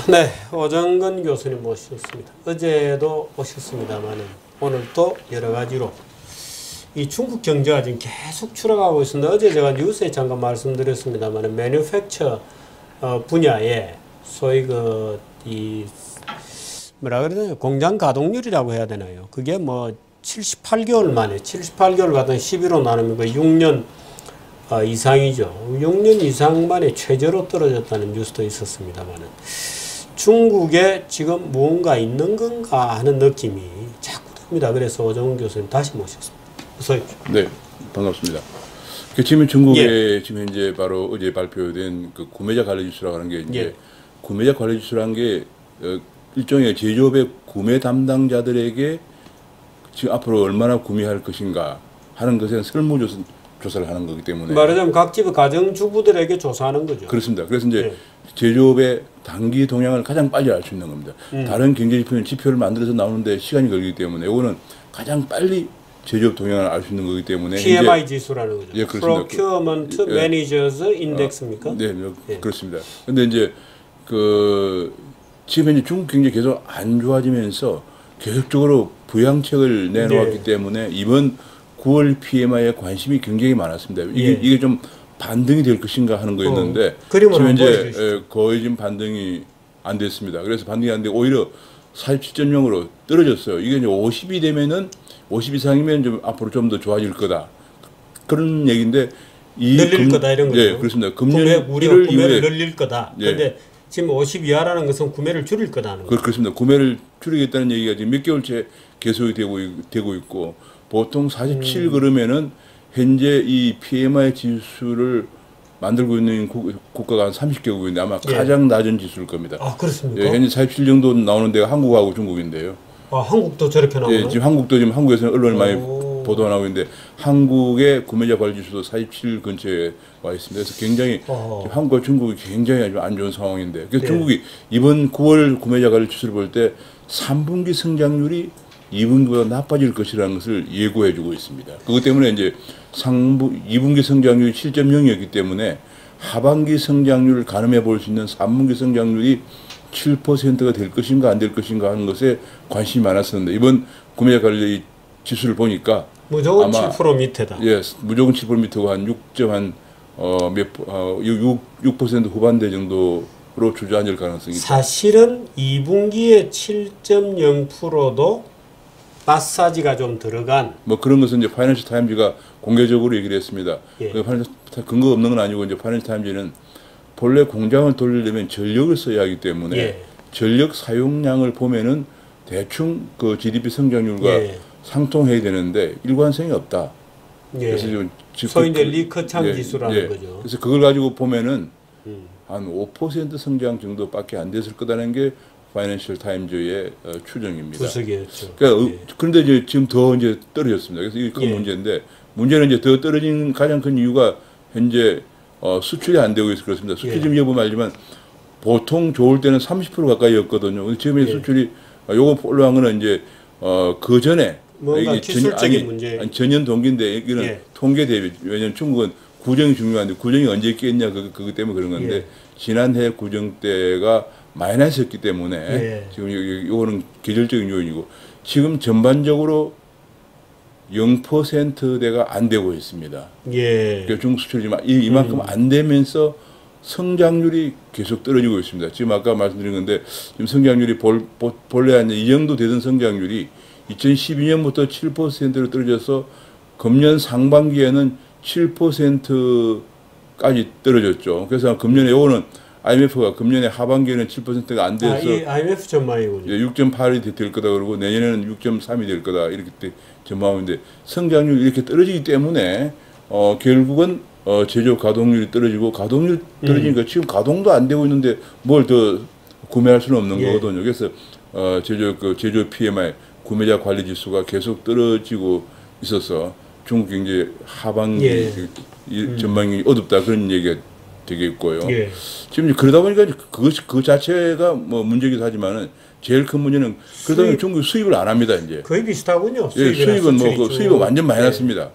네, 오정근 교수님 모셨습니다. 어제도 오셨습니다만 오늘 또 여러 가지로 이 중국 경제가 지금 계속 추락하고 있습니다. 어제 제가 뉴스에 잠깐 말씀드렸습니다만 매뉴팩처 분야에 소위 이 뭐라 그러나요? 공장 가동률이라고 해야 되나요? 그게 뭐 78개월 만에 78개월 같은 11호 나누면 그 6년 이상이죠. 6년 이상 만에 최저로 떨어졌다는 뉴스도 있었습니다만 중국에 지금 무언가 있는 건가 하는 느낌이 자꾸 듭니다. 그래서 오정훈 교수님 다시 모셨습니다. 어서 오십시오. 네, 반갑습니다. 지금 중국에 지금 현재 바로 어제 발표된 그 구매자 관리 지수라고 하는 게 이제 구매자 관리 지수라는 게 일종의 제조업의 구매 담당자들에게 지금 앞으로 얼마나 구매할 것인가 하는 것에 설문조사를 하는 거기 때문에 말하자면 각 집의 가정주부들에게 조사하는 거죠. 그렇습니다. 그래서 이제 제조업의 단기 동향을 가장 빨리 알 수 있는 겁니다. 다른 경제 지표를 만들어서 나오는데 시간이 걸리기 때문에 이거는 가장 빨리 제조업 동향을 알 수 있는 거기 때문에 PMI 지수라는 거죠. 예, 그렇습니다. Procurement Managers Index입니까? 네, 그렇습니다. 근데 이제 지금 현재 중국 경제 계속 안 좋아지면서 계속적으로 부양책을 내놓았기 때문에 이번 9월 PMI에 관심이 굉장히 많았습니다. 이게 좀 반등이 될 것인가 하는 거였는데 지금 현재 거의 지금 반등이 안 됐습니다. 그래서 반등이 안 되고 오히려 47.0으로 떨어졌어요. 이게 이제 50이 되면은 50 이상이면 좀 앞으로 좀 더 좋아질 거다. 그런 얘기인데 늘릴 거다 이런 거죠. 네, 그렇습니다. 구매를 늘릴 거다. 그런데 지금 50 이하라는 것은 구매를 줄일 거다는 거죠. 그렇습니다. 구매를 줄이겠다는 얘기가 지금 몇 개월째 계속이 되고 있고 보통 47 그러면은 현재 이 PMI 지수를 만들고 있는 국가가 한 30개국인데 아마 가장 낮은 지수일 겁니다. 아, 그렇습니까? 예, 현재 47 정도 나오는 데가 한국하고 중국인데요. 아, 한국도 저렇게 나오나요? 예, 지금 한국에서는 언론을 많이 보도가 나오고 있는데 한국의 구매자 관리 지수도 47 근처에 와 있습니다. 그래서 굉장히 한국과 중국이 굉장히 아주 안 좋은 상황인데 그래서 중국이 이번 9월 구매자 관리 지수를 볼 때 3분기 성장률이 2분기보다 나빠질 것이라는 것을 예고해주고 있습니다. 그것 때문에 이제 2분기 성장률이 7.0이었기 때문에 하반기 성장률을 가늠해 볼 수 있는 3분기 성장률이 7%가 될 것인가 안 될 것인가 하는 것에 관심이 많았었는데 이번 구매자 관리 지수를 보니까 무조건 7% 밑에다. 예, 무조건 7% 밑이고 한 6% 후반대 정도로 주저앉을 가능성이 있다. 사실은 2분기에 7.0%도 마사지가 좀 들어간 뭐 그런 것은 이제 파이낸셜 타임즈가 공개적으로 얘기를 했습니다. 근거 없는 건 아니고 이제 파이낸셜 타임즈는 본래 공장을 돌리려면 전력을 써야 하기 때문에 전력 사용량을 보면은 대충 그 GDP 성장률과 상통해야 되는데 일관성이 없다. 그래서 지금 소위 이제 리커창 지수라는 거죠. 그래서 그걸 가지고 보면은 한 5% 성장 정도밖에 안 됐을 거다는 게 파이낸셜 타임즈의 추정입니다. 분석이었죠. 그러니까 그런데 이제 지금 더 이제 떨어졌습니다. 그래서 이게 큰 문제인데 문제는 이제 더 떨어진 가장 큰 이유가 현재 수출이 안 되고 있어서 그렇습니다. 수출 좀 여부 말지만 보통 좋을 때는 30% 가까이였거든요. 지금 수출이 요거 올라간 거는 이제 그 전에 뭔가 기술적인 문제 전년 동기인데 이거는 통계 대비 왜냐면 중국은 구정이 중요한데 구정이 언제 깼냐 그것 때문에 그런 건데 지난해 구정 때가 마이너스였기 때문에 지금 요거는 계절적인 요인이고 지금 전반적으로 0%대가 안 되고 있습니다. 그러니까 중국 수출이 이만큼 안 되면서 성장률이 계속 떨어지고 있습니다. 지금 아까 말씀드린 건데 지금 성장률이 본래 이 정도 되던 성장률이 2012년부터 7%로 떨어져서 금년 상반기에는 7%까지 떨어졌죠. 그래서 금년에 요거는 IMF가 금년에 하반기에는 7%가 안 돼서 IMF 전망이군요. 6.8이 될 거다 그러고 내년에는 6.3이 될 거다 이렇게 전망하는데 성장률이 이렇게 떨어지기 때문에 결국은 제조업 가동률이 떨어지고 가동률 떨어지니까 지금 가동도 안 되고 있는데 뭘 더 구매할 수는 없는 거거든요. 그래서 제조업 PMI 구매자 관리 지수가 계속 떨어지고 있어서 중국 경제 하반기 전망이 어둡다 그런 얘기가 되겠고요. 지금 그러다 보니까 그 자체가 뭐 문제기도 하지만은 제일 큰 문제는 그러다 보니 중국 수입을 안 합니다 이제. 거의 비슷하군요. 수입은 수입은 완전 마이너스입니다.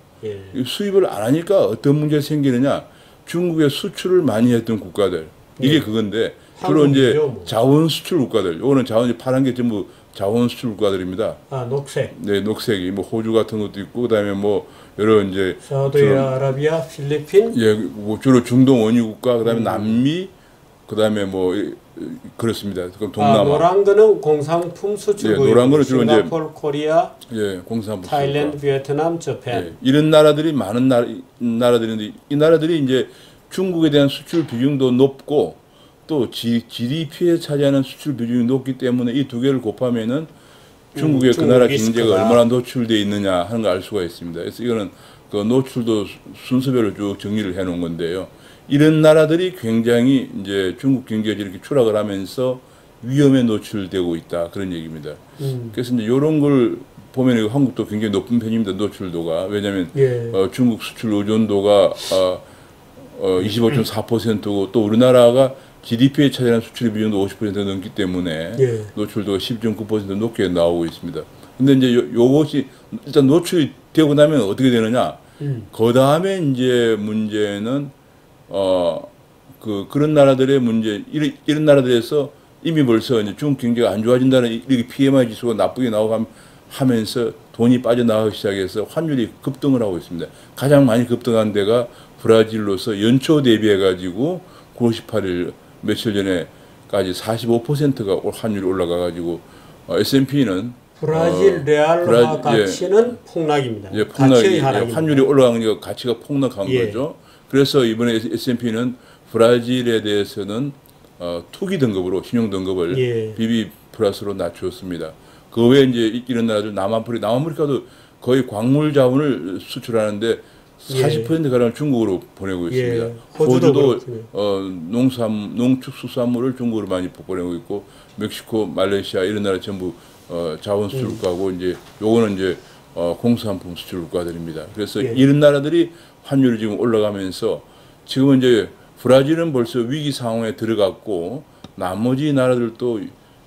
수입을 안 하니까 어떤 문제가 생기느냐? 중국에 수출을 많이 했던 국가들 이게 그건데 주로 이제 한국이죠, 뭐. 자원 수출 국가들. 요거는 자원 파란 게 전부 자원 수출 국가들입니다. 아, 녹색. 네, 녹색이 뭐 호주 같은 것도 있고 그다음에 뭐 여러 이제 사우디아라비아, 필리핀. 예, 뭐 주로 중동 원유 국가 그다음에 남미 그다음에 뭐 그렇습니다. 그럼 동남아. 아, 노란 거는 공산품 수출국. 예, 노란 거는 주로 이제 싱가포르, 코리아, 예, 공산품 타일랜드, 수출국. 베트남, 저펜. 예, 이런 나라들이 많은 나라들인데 이 나라들이 이제 중국에 대한 수출 비중도 높고 또 GDP에 차지하는 수출 비중이 높기 때문에 이 두 개를 곱하면은 중국의 그 나라 경제가 얼마나 노출되어 있느냐 하는 걸 알 수가 있습니다. 그래서 이거는 그 노출도 순서별로 쭉 정리를 해 놓은 건데요. 이런 나라들이 굉장히 이제 중국 경제가 이렇게 추락을 하면서 위험에 노출되고 있다 그런 얘기입니다. 그래서 이제 이런 걸 보면 한국도 굉장히 높은 편입니다. 노출도가. 왜냐하면 예. 중국 수출 의존도가 25.4%고 또 우리나라가 GDP에 차지하는 수출 비중도 50% 넘기 때문에 예. 노출도가 10.9% 높게 나오고 있습니다. 근데 이제 요것이 일단 노출이 되고 나면 어떻게 되느냐? 그 다음에 이제 문제는 그런 나라들의 문제 이런 나라들에서 이미 벌써 이제 중국 경제가 안 좋아진다는 이렇게 PMI 지수가 나쁘게 나오고 하면서 돈이 빠져나가기 시작해서 환율이 급등을 하고 있습니다. 가장 많이 급등한 데가 브라질로서 연초 대비해 가지고 9월 18일 며칠 전에까지 45%가 환율이 올라가 가지고 S&P는 브라질 레알화 가치는 폭락입니다. 예, 폭락이 환율이 올라간 게 가치가 폭락한 예. 거죠. 그래서 이번에 S&P는 브라질에 대해서는 투기 등급으로 신용 등급을 예. BB 플러스로 낮추었습니다. 그 외에 이제 이런 나라들 남아프리카도 거의 광물 자원을 수출하는데 40% 가량을 중국으로 보내고 있습니다. 예. 호주도 농축수산물을 중국으로 많이 보내고 있고 멕시코, 말레이시아 이런 나라 전부 자원 수출 국가고 이제 요거는 이제 공산품 수출 국가들입니다. 그래서 예. 이런 나라들이 환율이 지금 올라가면서 지금은 이제 브라질은 벌써 위기 상황에 들어갔고 나머지 나라들도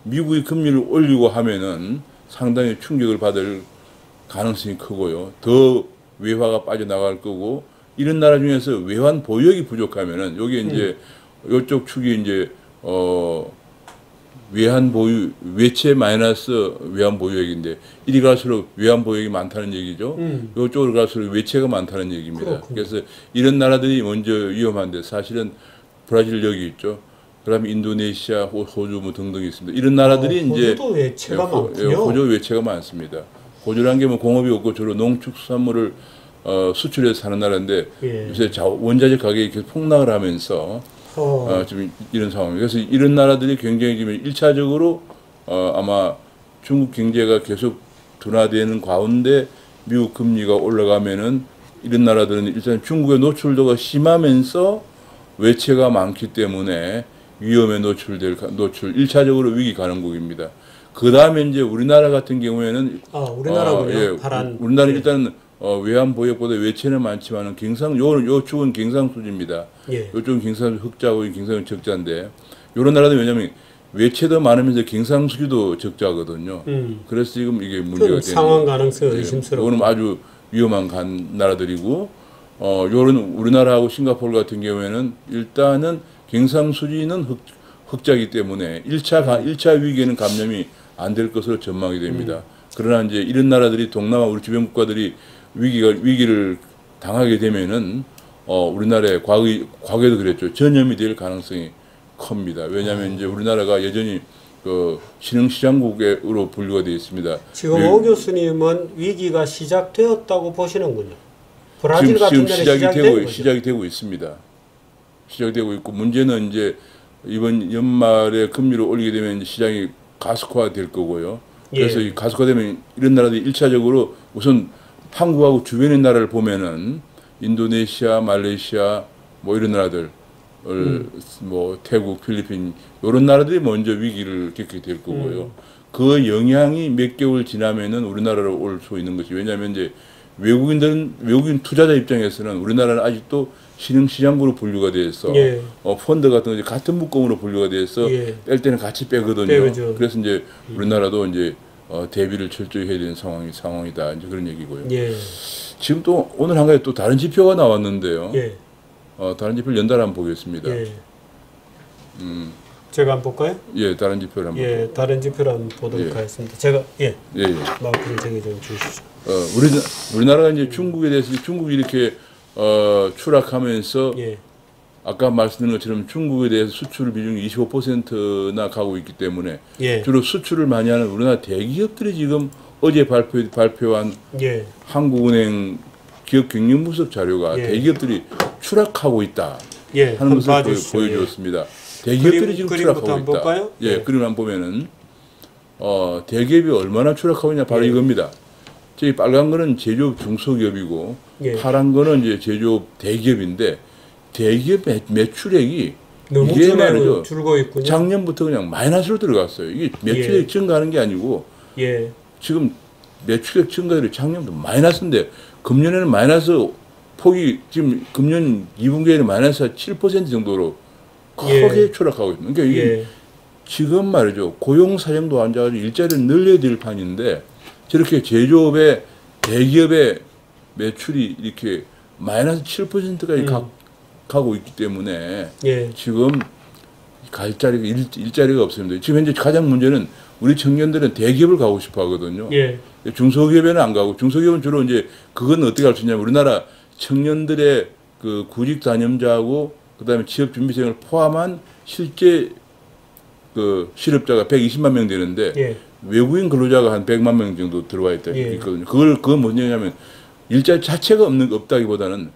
미국이 금리를 올리고 하면은 상당히 충격을 받을 가능성이 크고요. 더 외화가 빠져나갈 거고 이런 나라 중에서 외환 보유액이 부족하면은 여기 이제 이쪽 축이 이제 외환 보유 외채 마이너스 외환 보유액인데 이리 갈수록 외환 보유액이 많다는 얘기죠. 이쪽으로 갈수록 외채가 많다는 얘기입니다. 그렇군요. 그래서 이런 나라들이 먼저 위험한데 사실은 브라질 여기 있죠. 그다음에 인도네시아, 호주 뭐 등등이 있습니다. 이런 나라들이 이제 호주도 외채가 많군요. 호주 외채가 많습니다. 호주라는 게 뭐 공업이 없고 주로 농축수산물을 수출해서 사는 나라인데 예. 요새 원자재 가격이 계속 폭락을 하면서 지금 이런 상황이에요. 그래서 이런 나라들이 굉장히 지금 1차적으로 아마 중국 경제가 계속 둔화되는 가운데 미국 금리가 올라가면은 이런 나라들은 일단 중국의 노출도가 심하면서 외채가 많기 때문에 위험에 노출 1차적으로 위기 가능국입니다. 그 다음에 이제 우리나라 같은 경우에는 우리나라군요. 파란. 우리나라 일단 외환 보유액보다 외채는 많지만은 요 쪽은 경상수지입니다. 예. 요쪽은 경상 흑자고 경상 적자인데 요런 나라들 왜냐면 외채도 많으면서 경상수지도 적자거든요. 그래서 지금 이게 문제가 되는 상황 가능성이 의심스러워. 이거는 아주 위험한 나라들이고 요런 우리나라하고 싱가포르 같은 경우에는 일단은 경상수지는 흑자이기 때문에 1차 위기에는 감염이 안 될 것으로 전망이 됩니다. 그러나 이제 이런 나라들이 동남아 우리 주변 국가들이 위기를 당하게 되면은 우리나라의 과거에도 그랬죠. 전염이 될 가능성이 큽니다. 왜냐하면 이제 우리나라가 여전히 그 신흥시장국으로 분류가 되어 있습니다. 지금 오 교수님은 위기가 시작되었다고 보시는군요. 브라질 같은 데는 시작이 되고 있습니다. 시작되고 있고 문제는 이제 이번 연말에 금리를 올리게 되면 시장이 가속화 될 거고요. 그래서 이 가속화되면 이런 나라들이 1차적으로 우선 한국하고 주변의 나라를 보면은 인도네시아, 말레이시아 뭐 이런 나라들 뭐 태국, 필리핀 이런 나라들이 먼저 위기를 겪게 될 거고요. 그 영향이 몇 개월 지나면은 우리나라로 올 수 있는 것이 왜냐하면 이제 외국인 투자자 입장에서는 우리나라는 아직도 신흥시장부로 분류가 돼서 펀드 같은 거 같은 묶음으로 분류가 돼서 뺄 때는 같이 빼거든요. 빼죠. 그래서 이제 우리나라도 이제 대비를 철저히 해야 되는 상황이다. 이제 그런 얘기고요. 지금 또 오늘 한 가지 또 다른 지표가 나왔는데요. 다른 지표를 연달아 한번 보겠습니다. 제가 한번 볼까요? 예, 다른 지표를 한번. 예, 다른 지표를 한번 보도록 예. 하겠습니다. 제가 예, 예. 마우스를 저기 좀 주시죠. 우리나라가 이제 중국에 대해서 중국이 이렇게 추락하면서 예, 아까 말씀드린 것처럼 중국에 대해서 수출 비중이 25%나 가고 있기 때문에 예, 주로 수출을 많이 하는 우리나라 대기업들이 지금 어제 발표한 예, 한국은행 기업 경영 분석 자료가 예. 대기업들이 추락하고 있다 예, 하는 것을 봐주시죠. 보여주었습니다. 대기업들이 지금 그림부터 추락하고 한번 있다. 볼까요? 예, 예. 그림을 한번 보면은 대기업이 얼마나 추락하고 있냐 바로 예. 이겁니다. 저기 빨간 거는 제조업 중소기업이고 예. 파란 거는 이제 제조업 대기업인데 대기업 매출액이 너무 이게 말이죠. 줄고 있군요. 작년부터 그냥 마이너스로 들어갔어요. 이게 매출액 예. 증가하는 게 아니고 예, 지금 매출액 증가율이 작년부터 마이너스인데 금년에는 마이너스 폭이 지금 금년 2분기에는 마이너스 7% 정도로 크게 예. 추락하고 있습니다. 그러니까 이게 예, 지금 말이죠. 고용 사정도 안 좋아가지고 일자리를 늘려야 될 판인데 저렇게 제조업의 대기업의 매출이 이렇게 마이너스 7%까지 가고 있기 때문에 예, 지금 갈 자리가 일자리가 없습니다. 지금 현재 가장 문제는 우리 청년들은 대기업을 가고 싶어 하거든요. 예, 중소기업에는 안 가고 중소기업은 주로 이제 그건 어떻게 할 수 있냐면 우리나라 청년들의 그 구직 단임자하고 그다음에 취업 준비생을 포함한 실제 그 실업자가 120만 명 되는데 예, 외국인 근로자가 한 100만 명 정도 들어와 예. 있거든요. 그건 뭐냐면 일자리 자체가 없다기보다는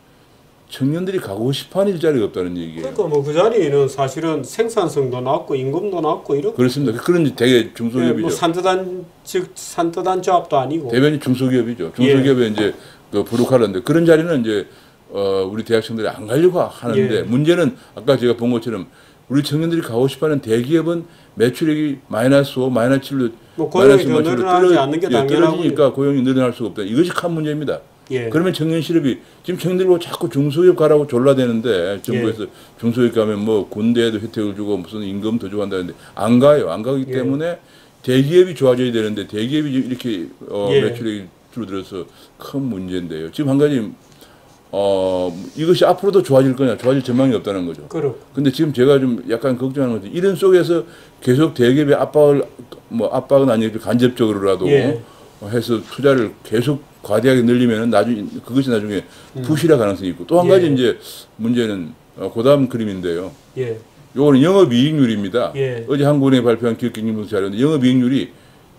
청년들이 가고 싶어하는 일자리가 없다는 얘기예요. 그러니까 뭐 그 자리는 사실은 생산성도 낮고 임금도 낮고 이렇고 그렇습니다. 그런 되게 중소기업이죠. 뭐 산뜻한 조합도 아니고. 대변이 중소기업이죠. 중소기업에 이제 그 브로커인데 그런 자리는 이제 우리 대학생들이 안 가려고 하는데 예. 문제는 아까 제가 본 것처럼 우리 청년들이 가고 싶어하는 대기업은 매출액이 마이너스 5, 마이너스 7로 뭐 고용이 더 늘어나지 않는 게 당연하고. 떨어지니까 고용이 늘어날 수가 없다. 이것이 큰 문제입니다. 예. 그러면 청년 실업이 지금 청년들 보고 자꾸 중소기업 가라고 졸라대는데 정부에서 중소기업 가면 뭐 군대에도 혜택을 주고 무슨 임금 더 주고 한다는데 안 가요. 안 가기 때문에 대기업이 좋아져야 되는데 대기업이 이렇게 매출액이 줄어들어서 큰 문제인데요. 지금 한 가지 이것이 앞으로도 좋아질 거냐, 좋아질 전망이 없다는 거죠. 근데 지금 제가 좀 약간 걱정하는 것은 이런 속에서 계속 대기업의 압박은 아니고 간접적으로라도 해서 투자를 계속 과대하게 늘리면은 그것이 나중에 부실할 가능성이 있고 또 한 가지 이제 문제는 그다음 그림인데요. 요거는 영업이익률입니다. 어제 한국은행이 발표한 기업경영분석 자료인데 영업이익률이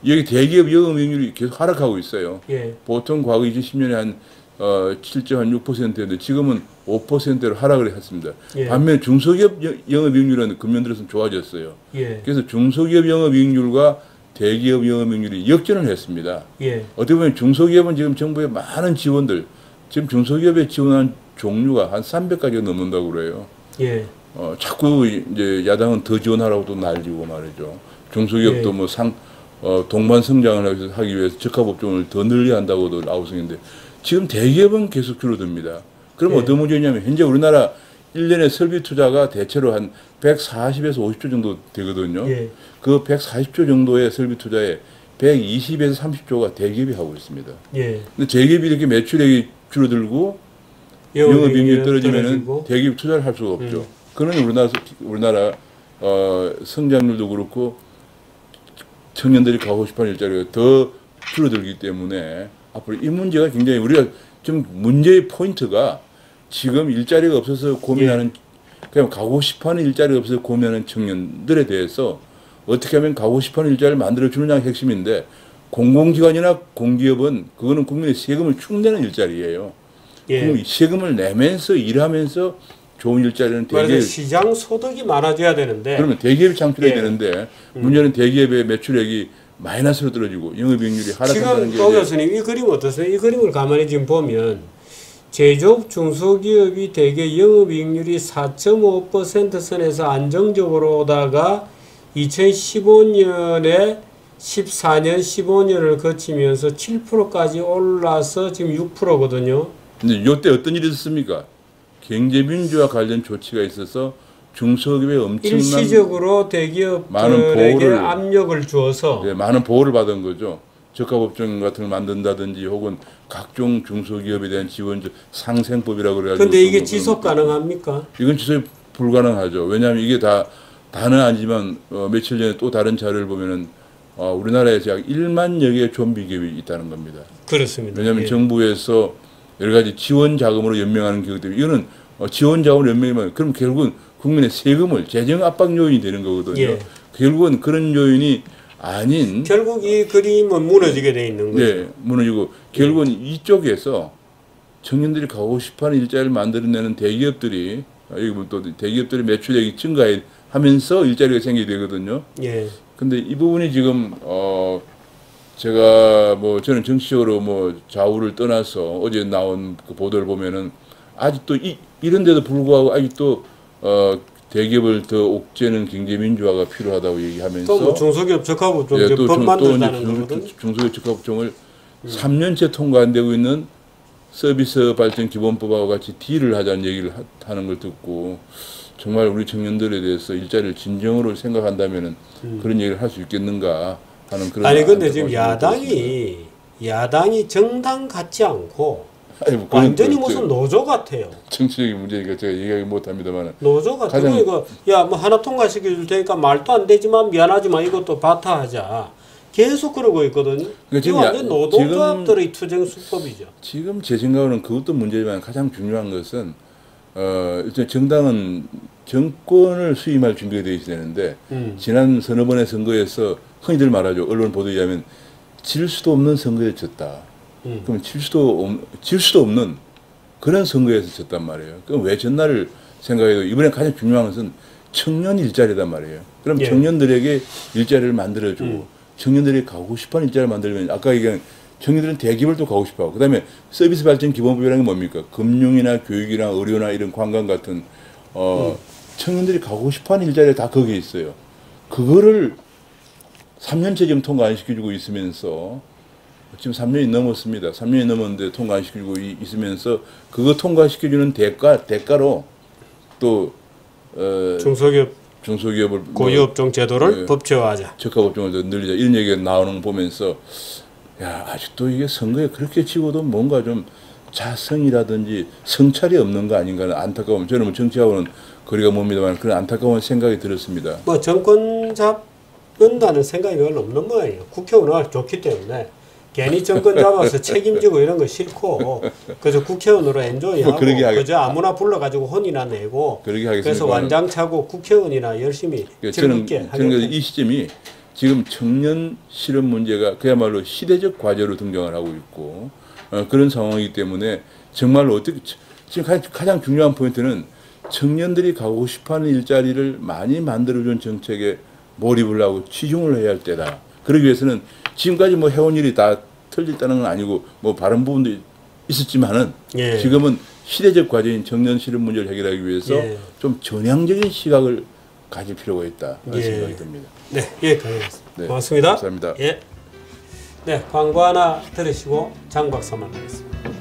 여기 대기업 영업이익률이 계속 하락하고 있어요. 보통 과거 2010년에 한 7.6%였는데 지금은 5%로 하락을 했습니다. 반면 중소기업 영업이익률은 금년 들어서 좋아졌어요. 그래서 중소기업 영업이익률과 대기업 영업이익률이 역전을 했습니다. 어떻게 보면 중소기업은 지금 정부의 많은 지원들, 지금 중소기업에 지원한 종류가 한 300가지가 넘는다고 그래요. 자꾸 이제 야당은 더 지원하라고도 날리고 말이죠. 중소기업도 뭐 동반 성장을 하기 위해서 적합업종을 더 늘려야 한다고도 나오성인데 지금 대기업은 계속 줄어듭니다. 그럼 어떤 문제냐면 현재 우리나라 1년에 설비 투자가 대체로 한 140에서 50조 정도 되거든요. 그 140조 정도의 설비 투자에 120에서 30조가 대기업이 하고 있습니다. 근데 대기업이 이렇게 매출액이 줄어들고 영업이익률이 떨어지면은 대기업 투자를 할 수가 없죠. 그러니 우리나라 성장률도 그렇고 청년들이 가고 싶어하는 일자리가 더 줄어들기 때문에 앞으로 이 문제가 굉장히 우리가 좀 문제의 포인트가 지금 일자리가 없어서 고민하는 그냥 가고 싶어하는 일자리가 없어서 고민하는 청년들에 대해서 어떻게 하면 가고 싶어하는 일자리를 만들어주느냐가 핵심인데 공공기관이나 공기업은 그거는 국민의 세금을 축내는 일자리예요. 세금을 내면서 일하면서 좋은 일자리는 대기업 시장 소득이 많아져야 되는데 그러면 대기업이 창출해야 되는데 문제는 대기업의 매출액이 마이너스로 떨어지고 영업이익률이 하락한다는 게 지금 또 교수님 이 그림 어떠세요? 이 그림을 가만히 지금 보면 제조업 중소기업이 대개 영업이익률이 4.5% 선에서 안정적으로 오다가 2015년에 14년, 15년을 거치면서 7%까지 올라서 지금 6%거든요. 근데 이때 어떤 일이 있었습니까? 경제민주화 관련 조치가 있어서 중소기업에 엄청난 일시적으로 대기업들에게 압력을 주어서 많은 보호를 받은 거죠. 적합업종 같은 걸 만든다든지 혹은 각종 중소기업에 대한 지원 상생법이라고 그래가지고. 그런데 이게 지속 가능합니까? 이건 지속 불가능하죠. 왜냐하면 이게 다 다는 아니지만 며칠 전에 또 다른 자료를 보면은 우리나라에서 약 1만여 개의 좀비 기업이 있다는 겁니다. 그렇습니다. 왜냐하면 예. 정부에서 여러 가지 지원 자금으로 연명하는 기업들 때문에 이거는 지원 자금으로 연명이면 그럼 결국은 국민의 세금을 재정 압박 요인이 되는 거거든요. 예. 결국은 그런 요인이 아닌 결국 이 그림은 무너지게 돼 있는 거죠. 네, 무너지고 결국은 이쪽에서 청년들이 가고 싶어하는 일자리를 만들어내는 대기업들이 여기 보면 또 대기업들의 매출액이 증가하면서 일자리가 생기게 되거든요. 예. 근데 이 부분이 지금 제가 뭐 저는 정치적으로 뭐 좌우를 떠나서 어제 나온 그 보도를 보면은 아직도 이런 데도 불구하고 아직도 대기업을 더 옥죄는 경제 민주화가 필요하다고 얘기하면서 또 뭐 중소기업 적합업종 예, 법 만들자는 거거든. 중소기업 적합업종을 3년째 통과 안 되고 있는 서비스 발전 기본법하고 같이 딜을 하자는 얘기를 하는 걸 듣고 정말 우리 청년들에 대해서 일자리를 진정으로 생각한다면은 그런 얘기를 할 수 있겠는가 하는 그런. 아니 근데 지금 안타까운 야당이 정당 같지 않고 아니, 뭐 그건 완전히 또 무슨 노조 같아요. 정치적인 문제니까 제가 얘기하기 못합니다만. 노조 같은 가장- 거 이거 야 뭐 하나 통과시켜 줄 테니까 말도 안 되지만 미안하지만 이것도 바타하자. 계속 그러고 있거든요. 그러니까 지금 이거 완전 지금- 노동조합들의 투쟁 수법이죠. 지금 제 생각으로는 그것도 문제지만 가장 중요한 것은 일단 정당은 정권을 수임할 준비가 되어 있어야 되는데 지난 서너 번의 선거에서 흔히들 말하죠. 언론 보도에 의하면 질 수도 없는 선거에 졌다. 그럼 질 수도 없는 그런 선거에서 졌단 말이에요. 그럼 왜 졌나를 생각해도 이번에 가장 중요한 것은 청년 일자리단 말이에요. 그럼 예. 청년들에게 일자리를 만들어주고 청년들이 가고 싶어하는 일자리를 만들면 아까 얘기한 청년들은 대기업을 또 가고 싶어하고 그다음에 서비스 발전 기본법이라는 게 뭡니까? 금융이나 교육이나 의료나 이런 관광 같은 청년들이 가고 싶어하는 일자리가 다 거기에 있어요. 그거를 3년째 지금 통과 안 시켜주고 있으면서 지금 3년이 넘었습니다. 3년이 넘었는데 통과 안 시켜주고 있으면서 그거 통과시켜주는 대가로 또 중소기업을 고유업종 제도를 예. 법제화하자. 적합업종을 더 늘리자 이런 얘기가 나오는 거 보면서 야 아직도 이게 선거에 그렇게 치고도 뭔가 좀 자성이라든지 성찰이 없는 거 아닌가 하는 안타까움. 저는 뭐 정치하고는 거리가 멉니다만 그런 안타까운 생각이 들었습니다. 뭐 정권 잡는다는 생각이 별로 없는 모양이에요. 국회의원은 좋기 때문에 괜히 정권 잡아서 책임지고 이런 거 싫고 그래서 국회의원으로 엔조이하고 뭐 그러게 그저 아무나 불러가지고 혼이나 내고 그러게 하겠습니다. 그래서 완장 차고 국회의원이나 열심히 즐겁게 저는 하겠다. 이 시점이 지금 청년 실업 문제가 그야말로 시대적 과제로 등장을 하고 있고 그런 상황이기 때문에 정말로 어떻게 지금 가장 중요한 포인트는 청년들이 가고 싶어하는 일자리를 많이 만들어준 정책에 몰입을 하고 치중을 해야 할 때다. 그러기 위해서는 지금까지 뭐 해온 일이 다 틀렸다는 건 아니고 뭐 바른 부분도 있었지만은 예. 지금은 시대적 과제인 청년 실업 문제를 해결하기 위해서 예. 좀 전향적인 시각을 가질 필요가 있다 하는 예. 생각이 듭니다. 네, 여기까지입니다. 네, 고맙습니다. 감사합니다. 예. 네, 광고 하나 들으시고 장 박사 만나겠습니다.